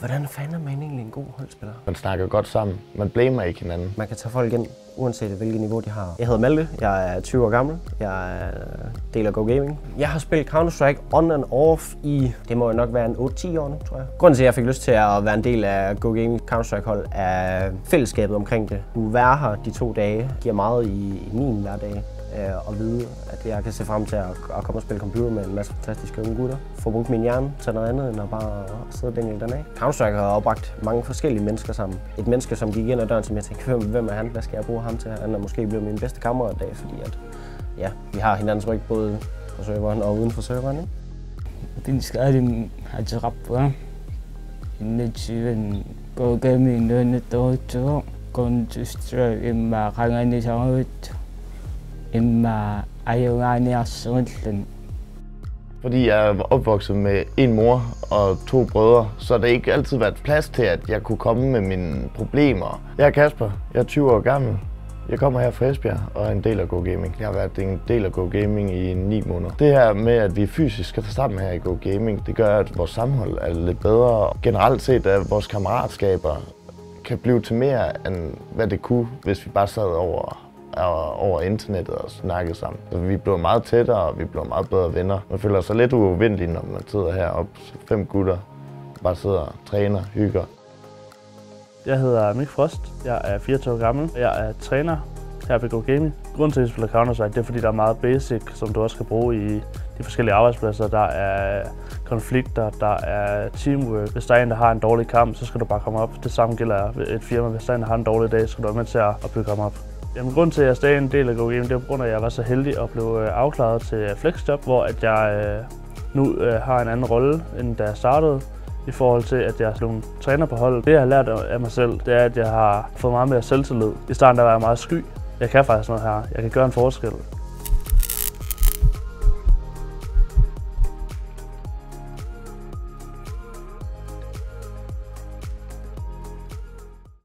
Hvordan fanden er man egentlig en god holdspiller? Man snakker godt sammen. Man blamer ikke hinanden. Man kan tage folk ind, uanset hvilket niveau de har. Jeg hedder Malte, jeg er 20 år gammel, jeg er del af Go Gaming. Jeg har spillet Counter-Strike on and off i, det må jo nok være en 8-10 år nu, tror jeg. Grunden til, at jeg fik lyst til at være en del af Go Gaming Counter-Strike hold, er fællesskabet omkring det. Nu være her de 2 dage giver meget i min hverdag. Og vide, at jeg kan se frem til at komme og spille computer med en masse fantastiske unge gutter. Få brugt min hjerne til noget andet, end at bare sidde og dængle den af. Counter-Strike har opbragt mange forskellige mennesker sammen. Et menneske, som gik ind ad døren, som jeg tænkte, hvem er han? Hvad skal jeg bruge ham til? Han er måske blevet min bedste kammerat i dag, fordi at, ja, vi har hinandens ryg både på serveren og uden for serveren. Pinskalim aja kapwa. Initiven Go Gaming nødne dårligt. Counter-Strike imma kangani samut. Imma ayungani asundlen. Fordi jeg er opvokset med en mor og 2 brødre, så der ikke altid været plads til, at jeg kunne komme med mine problemer. Jeg er Kasper, jeg er 20 år gammel. Jeg kommer her fra Esbjerg og er en del af Go Gaming. Jeg har været en del af Go Gaming i 9 måneder. Det her med, at vi fysisk skal tage sammen her i Go Gaming, det gør, at vores sammenhold er lidt bedre. Generelt set, at vores kammeratskaber kan blive til mere, end hvad det kunne, hvis vi bare sad over internettet og snakkede sammen. Så vi blev meget tættere, og vi blev meget bedre venner. Man føler sig lidt uovervindelig, når man sidder heroppe, 5 gutter, bare sidder og træner, hygger. Jeg hedder Mik Frost, jeg er 24 år gammel, jeg er træner her ved Go Gaming. Grunden til, at jeg spiller Counter-Strike, det er fordi, der er meget basic, som du også kan bruge i de forskellige arbejdspladser. Der er konflikter, der er teamwork. Hvis der er en, der har en dårlig kamp, så skal du bare komme op. Det samme gælder et firma. Hvis der er en, der har en dårlig dag, så skal du være med til at bygge ham op. Jamen, grunden til, at jeg stadig er en del af Go Gaming, det er på grund af, at jeg var så heldig at blive afklaret til flexjob, hvor at jeg nu har en anden rolle, end da jeg startede, i forhold til, at jeg er blevet træner på holdet. Det, jeg har lært af mig selv, det er, at jeg har fået meget mere selvtillid. I starten der var jeg meget sky. Jeg kan faktisk noget her. Jeg kan gøre en forskel.